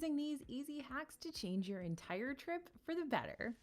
using these easy hacks to change your entire trip for the better.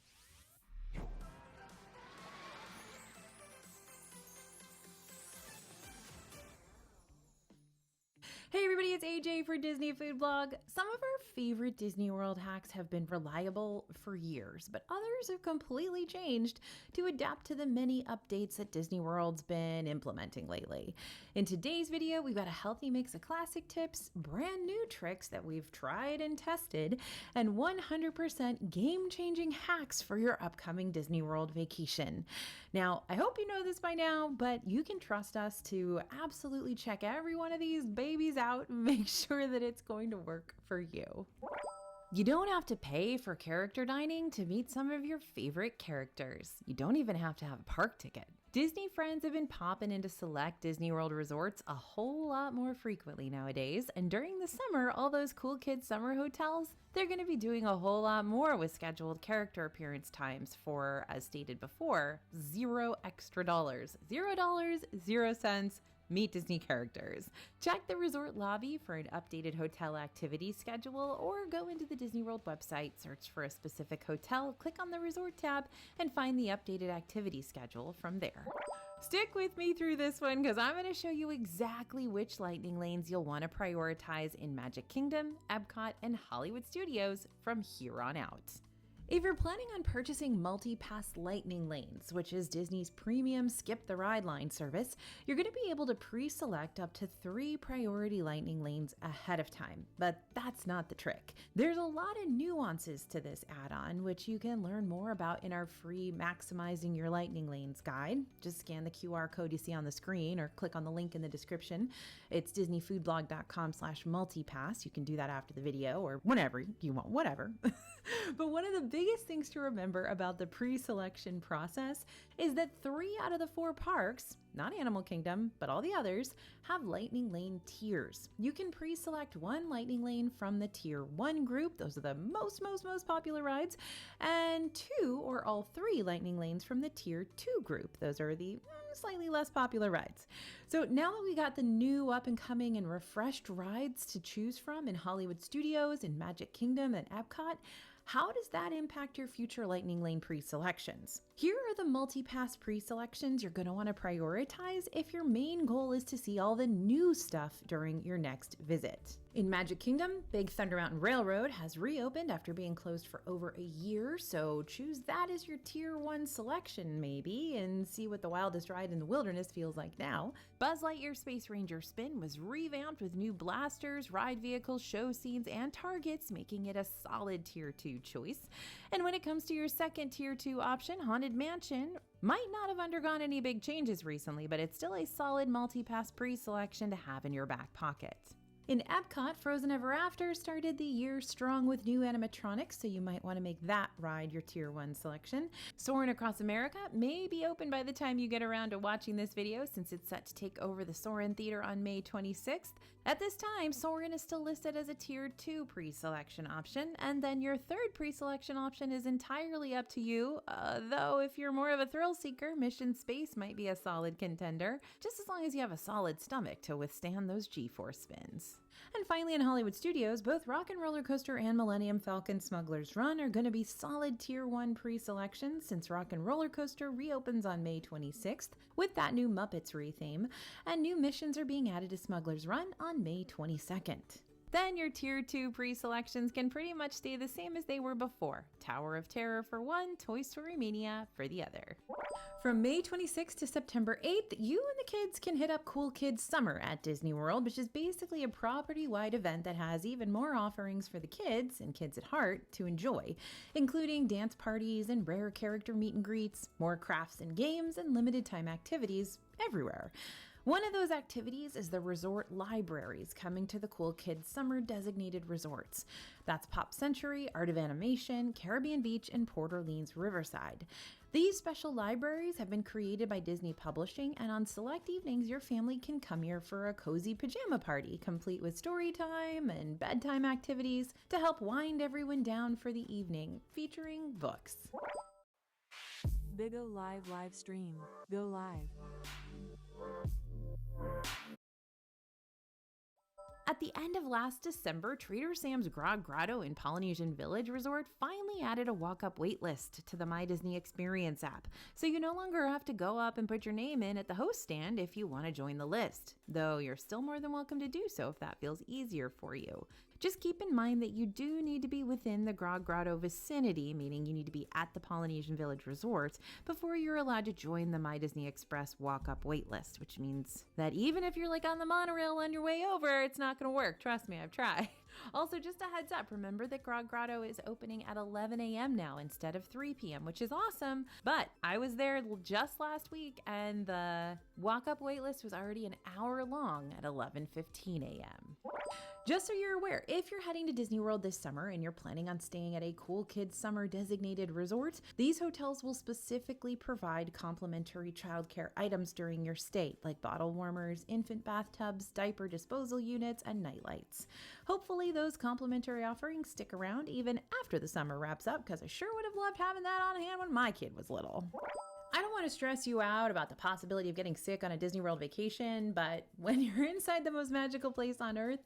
Hey everybody, it's AJ for Disney Food Blog. Some of our favorite Disney World hacks have been reliable for years, but others have completely changed to adapt to the many updates that Disney World's been implementing lately. In today's video, we've got a healthy mix of classic tips, brand new tricks that we've tried and tested, and 100% game-changing hacks for your upcoming Disney World vacation. Now, I hope you know this by now, but you can trust us to absolutely check every one of these babies out and make sure that it's going to work for you. You don't have to pay for character dining to meet some of your favorite characters. You don't even have to have a park ticket. Disney friends have been popping into select Disney World resorts a whole lot more frequently nowadays, and during the summer, all those cool kids summer hotels, they're going to be doing a whole lot more with scheduled character appearance times for, as stated before, $0 extra. $0, 0 cents. Meet Disney characters. Check the resort lobby for an updated hotel activity schedule, or go into the Disney World website, search for a specific hotel, click on the resort tab, and find the updated activity schedule from there. Stick with me through this one because I'm going to show you exactly which lightning lanes you'll want to prioritize in Magic Kingdom, Epcot, and Hollywood Studios from here on out. If you're planning on purchasing Multi-Pass Lightning Lanes, which is Disney's premium Skip the Ride line service, you're going to be able to pre-select up to 3 priority lightning lanes ahead of time. But that's not the trick. There's a lot of nuances to this add-on, which you can learn more about in our free Maximizing Your Lightning Lanes guide. Just scan the QR code you see on the screen or click on the link in the description. It's disneyfoodblog.com/multipass. You can do that after the video or whenever you want, whatever. But one of the biggest things to remember about the pre-selection process is that 3 out of the 4 parks, not Animal Kingdom, but all the others, have Lightning Lane tiers. You can pre-select 1 Lightning Lane from the Tier 1 group, those are the most popular rides, and 2 or all 3 Lightning Lanes from the Tier 2 group, those are the slightly less popular rides. So now that we got the new up-and-coming and refreshed rides to choose from in Hollywood Studios, in Magic Kingdom, and Epcot, how does that impact your future Lightning Lane pre-selections? Here are the multi-pass pre-selections you're going to want to prioritize if your main goal is to see all the new stuff during your next visit. In Magic Kingdom, Big Thunder Mountain Railroad has reopened after being closed for over a year, so choose that as your Tier 1 selection maybe, and see what the wildest ride in the wilderness feels like now. Buzz Lightyear Space Ranger Spin was revamped with new blasters, ride vehicles, show scenes, and targets, making it a solid Tier 2 choice. And when it comes to your second Tier 2 option, Haunted Mansion might not have undergone any big changes recently, but it's still a solid multi-pass pre-selection to have in your back pocket. In Epcot, Frozen Ever After started the year strong with new animatronics, so you might want to make that ride your Tier 1 selection. Soarin' Across America may be open by the time you get around to watching this video, since it's set to take over the Soarin' Theater on May 26th. At this time, Soarin' is still listed as a Tier 2 pre-selection option, and then your third pre-selection option is entirely up to you, though if you're more of a thrill seeker, Mission Space might be a solid contender, just as long as you have a solid stomach to withstand those G-force spins. And finally, in Hollywood Studios, both Rock 'n' Roller Coaster and Millennium Falcon Smuggler's Run are going to be solid Tier 1 pre-selections, since Rock 'n' Roller Coaster reopens on May 26th with that new Muppets re-theme, and new missions are being added to Smuggler's Run on May 22nd. Then your Tier 2 pre-selections can pretty much stay the same as they were before. Tower of Terror for one, Toy Story Mania for the other. From May 26th to September 8th, you and the kids can hit up Cool Kids Summer at Disney World, which is basically a property-wide event that has even more offerings for the kids, and kids at heart, to enjoy, including dance parties and rare character meet and greets, more crafts and games, and limited time activities everywhere. One of those activities is the resort libraries coming to the Cool Kids Summer designated resorts. That's Pop Century, Art of Animation, Caribbean Beach, and Port Orleans Riverside. These special libraries have been created by Disney Publishing, and on select evenings, your family can come here for a cozy pajama party, complete with story time and bedtime activities to help wind everyone down for the evening, featuring books. Big O live stream. Go live. At the end of last December, Trader Sam's Grog Grotto in Polynesian Village Resort finally added a walk-up waitlist to the My Disney Experience app, so you no longer have to go up and put your name in at the host stand if you want to join the list, though you're still more than welcome to do so if that feels easier for you. Just keep in mind that you do need to be within the Grog Grotto vicinity, meaning you need to be at the Polynesian Village Resort before you're allowed to join the My Disney Express walk-up waitlist, which means that even if you're like on the monorail on your way over, it's not going to work. Trust me, I've tried. Also, just a heads up, remember that Grog Grotto is opening at 11 a.m. now instead of 3 p.m., which is awesome. But I was there just last week and the walk-up waitlist was already an hour long at 11:15 a.m. Just so you're aware, if you're heading to Disney World this summer and you're planning on staying at a Cool Kids Summer designated resort, these hotels will specifically provide complimentary childcare items during your stay, like bottle warmers, infant bathtubs, diaper disposal units, and nightlights. Hopefully those complimentary offerings stick around even after the summer wraps up, because I sure would have loved having that on hand when my kid was little. I don't want to stress you out about the possibility of getting sick on a Disney World vacation, but when you're inside the most magical place on earth,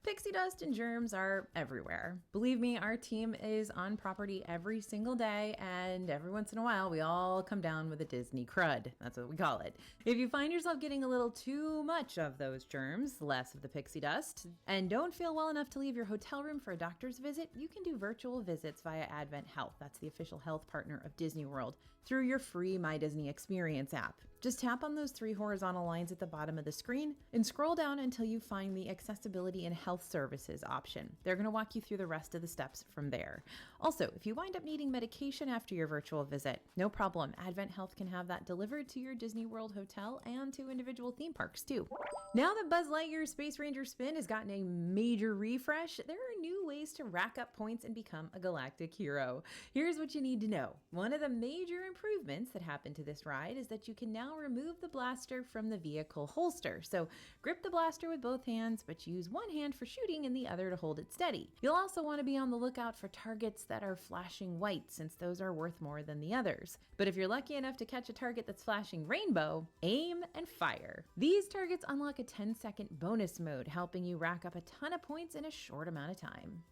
pixie dust and germs are everywhere. Believe me, our team is on property every single day, and every once in a while, we all come down with a Disney crud. That's what we call it. If you find yourself getting a little too much of those germs, less of the pixie dust, and don't feel well enough to leave your hotel room for a doctor's visit, you can do virtual visits via Advent Health. That's the official health partner of Disney World, through your free My Disney Experience app. Just tap on those 3 horizontal lines at the bottom of the screen and scroll down until you find the Accessibility and Health Services option. They're going to walk you through the rest of the steps from there. Also, if you wind up needing medication after your virtual visit, no problem. Advent Health can have that delivered to your Disney World hotel and to individual theme parks too. Now that Buzz Lightyear's Space Ranger spin has gotten a major refresh, there are new ways to rack up points and become a galactic hero. Here's what you need to know. One of the major improvements that happened to this ride is that you can now remove the blaster from the vehicle holster. So grip the blaster with both hands, but use one hand for shooting and the other to hold it steady. You'll also want to be on the lookout for targets that are flashing white, since those are worth more than the others. But if you're lucky enough to catch a target that's flashing rainbow, aim and fire. These targets unlock a 10-second bonus mode, helping you rack up a ton of points in a short amount of time.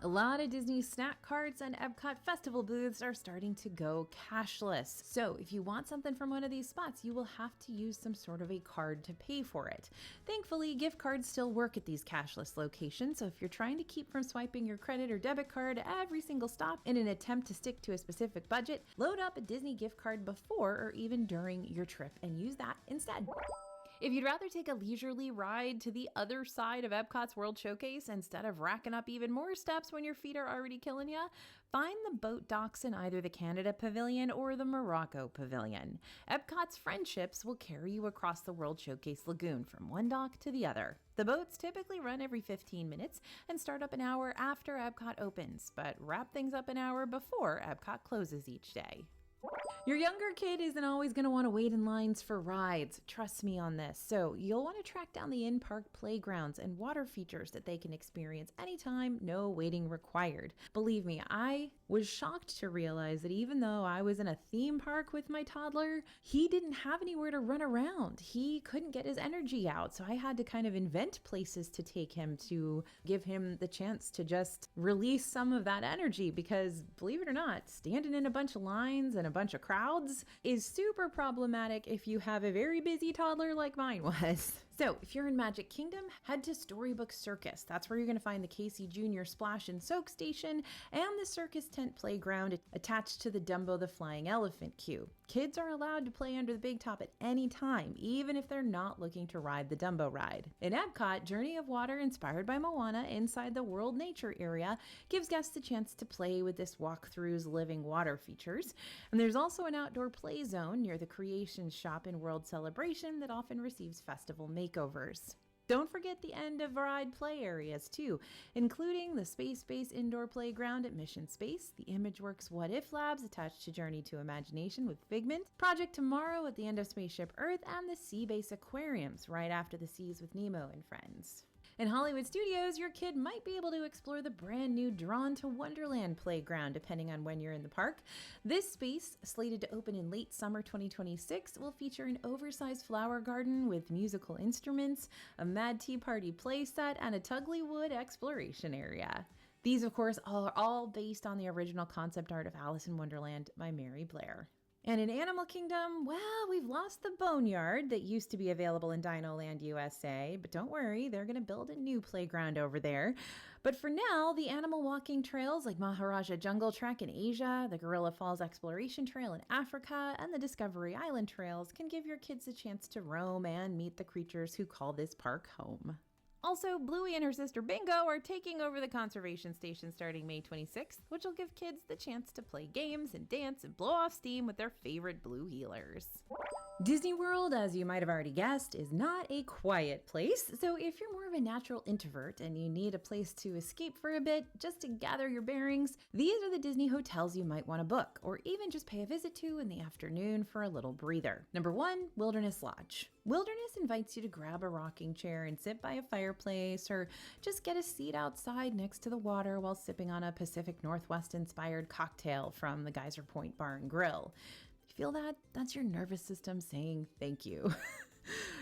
A lot of Disney snack carts and Epcot festival booths are starting to go cashless. So if you want something from one of these spots, you will have to use some sort of a card to pay for it. Thankfully, gift cards still work at these cashless locations, so if you're trying to keep from swiping your credit or debit card at every single stop in an attempt to stick to a specific budget, load up a Disney gift card before or even during your trip and use that instead. If you'd rather take a leisurely ride to the other side of Epcot's World Showcase instead of racking up even more steps when your feet are already killing you, find the boat docks in either the Canada Pavilion or the Morocco Pavilion. Epcot's Friendships will carry you across the World Showcase Lagoon from one dock to the other. The boats typically run every 15 minutes and start up an hour after Epcot opens, but wrap things up an hour before Epcot closes each day. Your younger kid isn't always going to want to wait in lines for rides. Trust me on this. So you'll want to track down the in-park playgrounds and water features that they can experience anytime, no waiting required. Believe me, I was shocked to realize that even though I was in a theme park with my toddler, he didn't have anywhere to run around. He couldn't get his energy out. So I had to kind of invent places to take him to give him the chance to just release some of that energy, because believe it or not, standing in a bunch of lines and a bunch of crowds is super problematic if you have a very busy toddler like mine was. So if you're in Magic Kingdom, head to Storybook Circus. That's where you're going to find the Casey Jr. Splash and Soak Station and the Circus Tent Playground attached to the Dumbo the Flying Elephant queue. Kids are allowed to play under the big top at any time, even if they're not looking to ride the Dumbo ride. In Epcot, Journey of Water, inspired by Moana inside the World Nature area, gives guests a chance to play with this walkthrough's living water features. And there's also an outdoor play zone near the Creations Shop in World Celebration that often receives festival makeovers. Don't forget the end of ride play areas too, including the Space Base Indoor Playground at Mission Space, the ImageWorks What If Labs attached to Journey to Imagination with Figment, Project Tomorrow at the end of Spaceship Earth, and the Sea Base Aquariums right after the Seas with Nemo and Friends. In Hollywood Studios, your kid might be able to explore the brand new Drawn to Wonderland playground depending on when you're in the park. This space, slated to open in late summer 2026, will feature an oversized flower garden with musical instruments, a Mad Tea Party playset, and a Tuglywood exploration area. These, of course, are all based on the original concept art of Alice in Wonderland by Mary Blair. And in Animal Kingdom, well, we've lost the Boneyard that used to be available in Dino Land USA, but don't worry, they're going to build a new playground over there. But for now, the animal walking trails like Maharaja Jungle Trek in Asia, the Gorilla Falls Exploration Trail in Africa, and the Discovery Island trails can give your kids a chance to roam and meet the creatures who call this park home. Also, Bluey and her sister Bingo are taking over the conservation station starting May 26th, which will give kids the chance to play games and dance and blow off steam with their favorite blue healers. Disney World, as you might have already guessed, is not a quiet place, so if you're more of a natural introvert and you need a place to escape for a bit just to gather your bearings, these are the Disney hotels you might want to book, or even just pay a visit to in the afternoon for a little breather. Number 1, Wilderness Lodge. Wilderness invites you to grab a rocking chair and sit by a fireplace, or just get a seat outside next to the water while sipping on a Pacific Northwest-inspired cocktail from the Geyser Point Bar and Grill. You feel that? That's your nervous system saying thank you.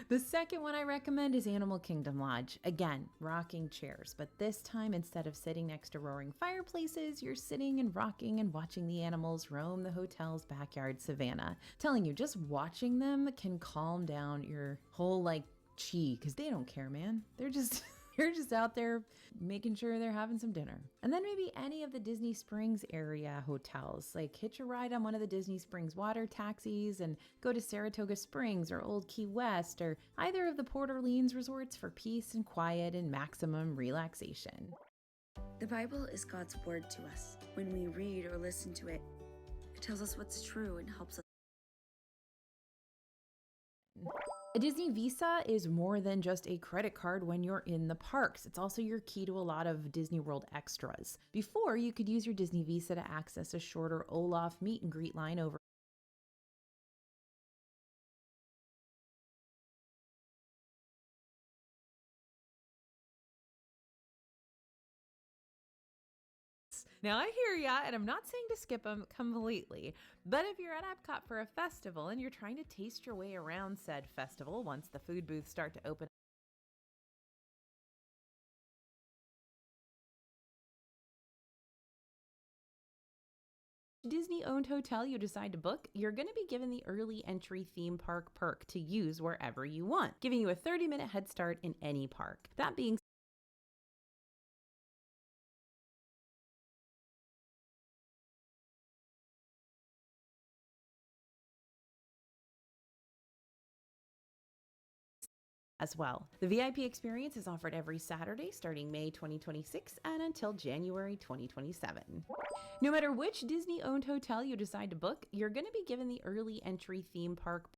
The second one I recommend is Animal Kingdom Lodge. Again, rocking chairs, but this time instead of sitting next to roaring fireplaces, you're sitting and rocking and watching the animals roam the hotel's backyard savanna. Telling you, just watching them can calm down your whole chi, because they don't care, man. They're just you're just out there making sure they're having some dinner. And then maybe any of the Disney Springs area hotels, like hitch a ride on one of the Disney Springs water taxis and go to Saratoga Springs or Old Key West, or either of the Port Orleans resorts for peace and quiet and maximum relaxation. The Bible is God's word to us. When we read or listen to it, it tells us what's true and helps us. A Disney Visa is more than just a credit card when you're in the parks. It's also your key to a lot of Disney World extras. Before, you could use your Disney Visa to access a shorter Olaf meet and greet line over Now, I hear ya, and I'm not saying to skip them completely, but if you're at Epcot for a festival and you're trying to taste your way around said festival once the food booths start to open Disney-owned hotel you decide to book, you're going to be given the early entry theme park perk to use wherever you want, giving you a 30-minute head start in any park. That being as well. The VIP experience is offered every Saturday starting May 2026 and until January 2027. No matter which Disney-owned hotel you decide to book, you're going to be given the early entry theme park